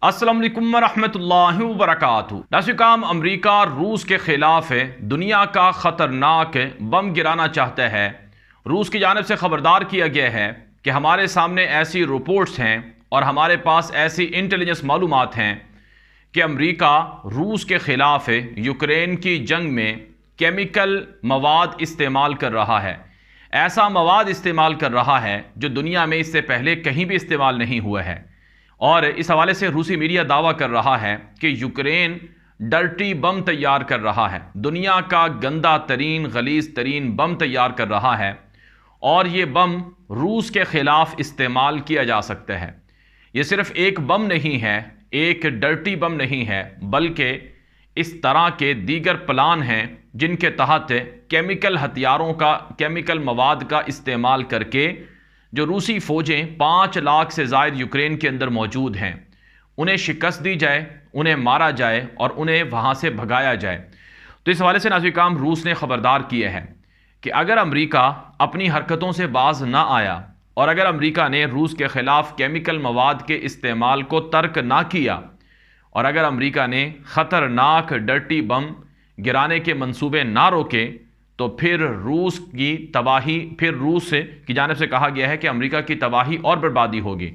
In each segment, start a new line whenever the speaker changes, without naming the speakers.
अस्सलाम वालेकुम वरहमतुल्लाहि वबरकातुहू। नाज़िकाम अमरीका रूस के ख़िलाफ़ दुनिया का ख़तरनाक बम गिराना चाहता है। रूस की जानिब से ख़बरदार किया गया है कि हमारे सामने ऐसी रिपोर्ट्स हैं और हमारे पास ऐसी इंटेलिजेंस मालूमात हैं कि अमरीका रूस के ख़िलाफ़ यूक्रेन की जंग में केमिकल मवाद इस्तेमाल कर रहा है। ऐसा मवाद इस्तेमाल कर रहा है जो दुनिया में इससे पहले कहीं भी इस्तेमाल नहीं हुआ है। और इस हवाले से रूसी मीडिया दावा कर रहा है कि यूक्रेन डर्टी बम तैयार कर रहा है, दुनिया का गंदा तरीन गलीज तरीन बम तैयार कर रहा है और ये बम रूस के ख़िलाफ़ इस्तेमाल किया जा सकता है। ये सिर्फ एक बम नहीं है, एक डर्टी बम नहीं है, बल्कि इस तरह के दीगर प्लान हैं जिनके तहत केमिकल हथियारों का, केमिकल मवाद का इस्तेमाल करके जो रूसी फ़ौजें 5 लाख से ज़ायद यूक्रेन के अंदर मौजूद हैं उन्हें शिकस्त दी जाए, उन्हें मारा जाए और उन्हें वहाँ से भगाया जाए। तो इस हवाले से नाज़िकाम रूस ने ख़बरदार किया है कि अगर अमरीका अपनी हरकतों से बाज ना आया और अगर अमरीका ने रूस के ख़िलाफ़ केमिकल मवाद के इस्तेमाल को तर्क ना किया और अगर अमरीका ने ख़तरनाक डर्टी बम गिराने के मंसूबे ना रोके तो फिर रूस की तबाही, फिर रूस की जानिब से कहा गया है कि अमेरिका की तबाही और बर्बादी होगी।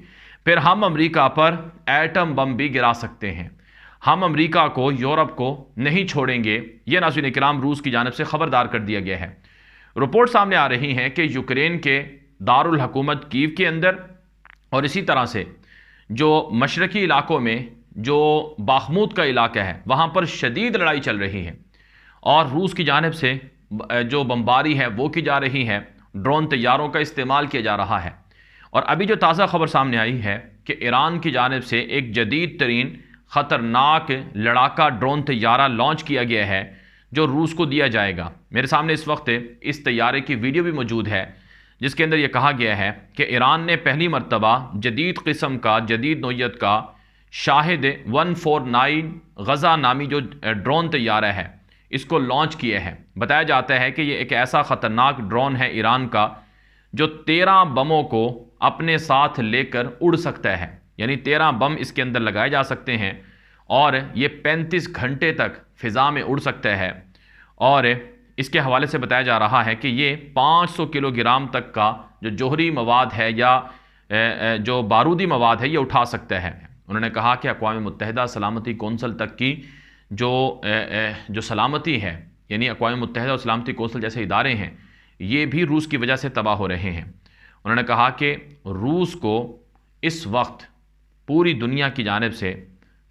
फिर हम अमेरिका पर एटम बम भी गिरा सकते हैं, हम अमेरिका को, यूरोप को नहीं छोड़ेंगे। यह नाज़रीन इकराम रूस की जानिब से ख़बरदार कर दिया गया है। रिपोर्ट सामने आ रही हैं कि यूक्रेन के दारुल हुकूमत कीव के अंदर और इसी तरह से जो मशरकी इलाकों में जो बाखमूद का इलाका है वहाँ पर शदीद लड़ाई चल रही है और रूस की जानिब से जो बमबारी है वो की जा रही है, ड्रोन तैयारों का इस्तेमाल किया जा रहा है। और अभी जो ताज़ा खबर सामने आई है कि ईरान की जानिब से एक जदीद तरीन ख़तरनाक लड़ाका ड्रोन तैयारा लॉन्च किया गया है जो रूस को दिया जाएगा। मेरे सामने इस वक्त इस तैयारे की वीडियो भी मौजूद है जिसके अंदर यह कहा गया है कि ईरान ने पहली मरतबा जदीद किस्म का, जदीद नौयत का शाहिद 149 गज़ा नामी जो ड्रोन तैयारा है इसको लॉन्च किए हैं। बताया जाता है कि ये एक ऐसा ख़तरनाक ड्रोन है ईरान का जो 13 बमों को अपने साथ लेकर उड़ सकता है, यानी 13 बम इसके अंदर लगाए जा सकते हैं और ये 35 घंटे तक फ़िज़ा में उड़ सकता है। और इसके हवाले से बताया जा रहा है कि ये 500 किलोग्राम तक का जो जोहरी मवाद है या जो बारूदी मवाद है ये उठा सकता है। उन्होंने कहा कि अक़वाम मुत्तहिदा सलामती कौंसल तक की जो सलामती है, यानी अक़वाम मुत्तहिदा और सलामती कौंसल जैसे इदारे हैं, ये भी रूस की वजह से तबाह हो रहे हैं। उन्होंने कहा कि रूस को इस वक्त पूरी दुनिया की जानिब से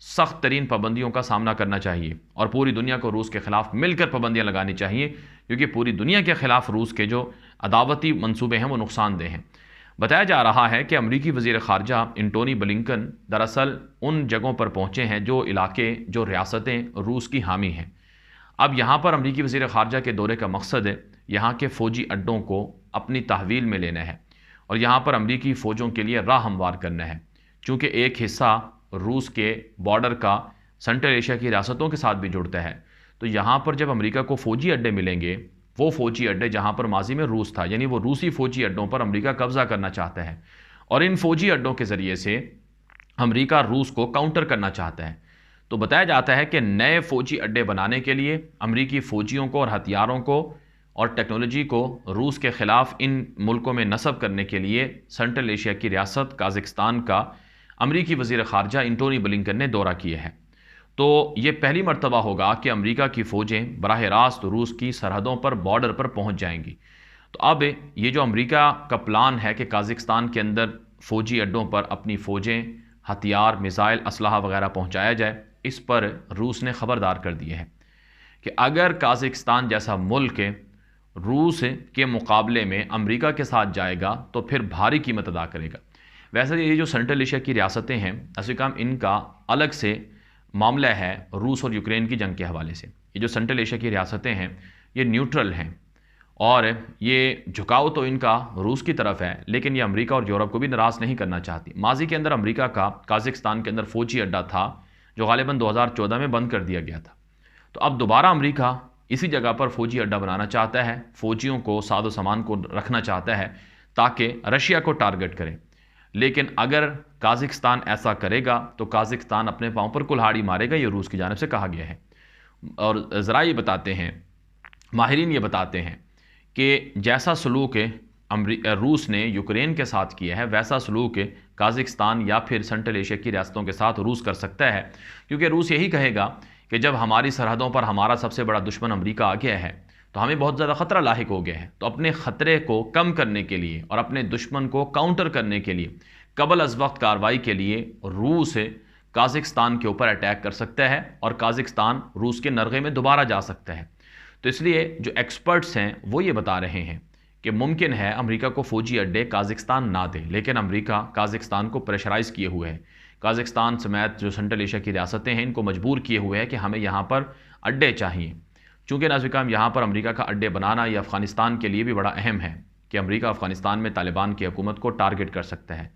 सख्त तरीन पाबंदियों का सामना करना चाहिए और पूरी दुनिया को रूस के ख़िलाफ़ मिलकर पाबंदियाँ लगानी चाहिए, क्योंकि पूरी दुनिया के ख़िलाफ़ रूस के जो अदावती मंसूबे हैं वो नुकसानदेह हैं। बताया जा रहा है कि अमरीकी वज़ीर ख़ारजा एंटोनी ब्लिंकन दरअसल उन जगहों पर पहुँचे हैं जो इलाके, जो रियासतें रूस की हामी हैं। अब यहाँ पर अमरीकी वज़ीर ख़ारजा के दौरे का मकसद यहाँ के फ़ौजी अड्डों को अपनी तहवील में लेना है और यहाँ पर अमरीकी फ़ौजों के लिए राह हमवार करना है, चूँकि एक हिस्सा रूस के बॉर्डर का सेंट्रल एशिया की रियासतों के साथ भी जुड़ता है। तो यहाँ पर जब अमरीका को फ़ौजी अड्डे मिलेंगे, वो फ़ौजी अड्डे जहाँ पर माजी में रूस था, यानी वो रूसी फ़ौजी अड्डों पर अमरीका कब्ज़ा करना चाहता है और इन फ़ौजी अड्डों के ज़रिए से अमरीका रूस को काउंटर करना चाहता है। तो बताया जाता है कि नए फ़ौजी अड्डे बनाने के लिए अमरीकी फ़ौजियों को और हथियारों को और टेक्नोलॉजी को रूस के ख़िलाफ़ इन मुल्कों में नस्ब करने के लिए सेंट्रल एशिया की रियासत काज़ाकिस्तान का अमरीकी वज़ीर ख़ारजा एंटोनी ब्लिंकन ने दौरा किया है। तो ये पहली मरतबा होगा कि अमेरिका की फ़ौजें बराह रास्त रूस की सरहदों पर, बॉर्डर पर पहुंच जाएंगी। तो अब ये जो अमेरिका का प्लान है कि काज़ाकिस्तान के अंदर फ़ौजी अड्डों पर अपनी फ़ौजें, हथियार, मिसाइल, असलहा वगैरह पहुंचाया जाए, इस पर रूस ने ख़बरदार कर दिए है कि अगर काज़ाकिस्तान जैसा मुल्क रूस के मुकाबले में अमेरिका के साथ जाएगा तो फिर भारी कीमत अदा करेगा। वैसे ये जो सेंट्रल एशिया की रियासतें हैं, असल इनका अलग से मामला है रूस और यूक्रेन की जंग के हवाले से। ये जो सेंट्रल एशिया की रियासतें हैं ये न्यूट्रल हैं और ये झुकाव तो इनका रूस की तरफ है, लेकिन ये अमेरिका और यूरोप को भी नाराज़ नहीं करना चाहती। माजी के अंदर अमेरिका का काज़ाकिस्तान के अंदर फ़ौजी अड्डा था जो गालिबन 2014 में बंद कर दिया गया था। तो अब दोबारा अमेरिका इसी जगह पर फ़ौजी अड्डा बनाना चाहता है, फ़ौजियों को, सादो सामान को रखना चाहता है ताकि रशिया को टारगेट करें। लेकिन अगर काज़िकिस्तान ऐसा करेगा तो काज़िकिस्तान अपने पाँव पर कुल्हाड़ी मारेगा, ये रूस की जानिब से कहा गया है। और ज़रा ये बताते हैं, माहिरीन ये बताते हैं कि जैसा सलूक रूस ने यूक्रेन के साथ किया है वैसा सलूक काज़िकिस्तान या फिर सेंट्रल एशिया की रियासतों के साथ रूस कर सकता है, क्योंकि रूस यही कहेगा कि जब हमारी सरहदों पर हमारा सबसे बड़ा दुश्मन अमेरिका आ गया है तो हमें बहुत ज़्यादा ख़तरा लाहिक हो गया है, तो अपने ख़तरे को कम करने के लिए और अपने दुश्मन को काउंटर करने के लिए कबल अज़ वक्त कार्रवाई के लिए रूस काज़िकिस्तान के ऊपर अटैक कर सकता है और काज़िकिस्तान रूस के नरगे में दोबारा जा सकता है। तो इसलिए जो एक्सपर्ट्स हैं वो ये बता रहे हैं कि मुमकिन है अमेरिका को फ़ौजी अड्डे काज़िकिस्तान ना दे, लेकिन अमेरिका काज़िकिस्तान को प्रेशराइज़ किए हुए है। काज़िकिस्तान समेत जो सेंट्रल एशिया की रियासतें हैं इनको मजबूर किए हुए हैं कि हमें यहाँ पर अड्डे चाहिए। चूँकि नाज़िकाम यहाँ पर अमेरिका का अड्डे बनाना ये अफ़गानिस्तान के लिए भी बड़ा अहम है कि अमेरिका अफ़गानिस्तान में तालिबान की हुकूमत को टारगेट कर सकता है।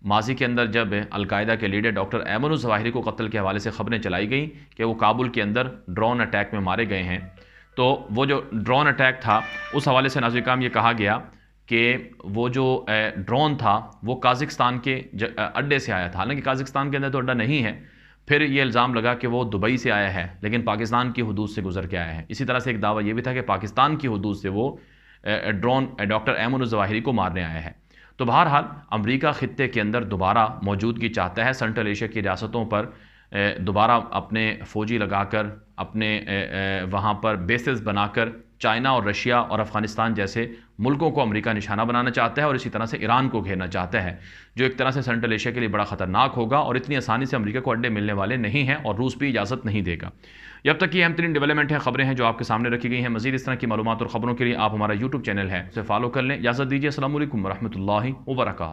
माजी के अंदर जब अलकायदा के लीडर डॉक्टर ऐमन ज़वाहिरी को कत्ल के हवाले से खबरें चलाई गई कि वो काबुल के अंदर ड्रोन अटैक में मारे गए हैं, तो वो जो ड्रोन अटैक था उस हवाले से नाज़िकाम ये कहा गया कि वो जो ड्रोन था वो काज़िकिस्तान के अड्डे से आया था, हालांकि काज़िकिस्तान के अंदर तो अड्डा नहीं है। फिर ये इल्ज़ाम लगा कि वो दुबई से आया है लेकिन पाकिस्तान की हदूद से गुजर के आया है। इसी तरह से एक दावा ये भी था कि पाकिस्तान की हदूद से वो ड्रोन डॉक्टर ऐमन ज़वाहिरी को मारने आया है। तो बहरहाल अमेरिका ख़ित्ते के अंदर दोबारा मौजूदगी चाहता है, सेंट्रल एशिया की रियासतों पर दोबारा अपने फ़ौजी लगाकर अपने वहाँ पर बेसेस बनाकर चाइना और रशिया और अफ़गानिस्तान जैसे मुल्कों को अमेरिका निशाना बनाना चाहता है और इसी तरह से ईरान को घेरना चाहता है, जो एक तरह से सेंट्रल एशिया के लिए बड़ा ख़तरनाक होगा और इतनी आसानी से अमेरिका को अड्डे मिलने वाले नहीं हैं और रूस भी इजाज़त नहीं देगा। जब तक ये अहम तरीन डेवलपमेंट है, खबरें हैं जो आपके सामने रखी गई हैं। मज़ीद इस तरह की मालूमात और ख़बरों के लिए आप हमारा यूट्यूब चैनल है उसे फॉलो कर लें। इजाज़त दीजिए। अस्सलामु अलैकुम वरहमतुल्लाहि वबरकातुहू।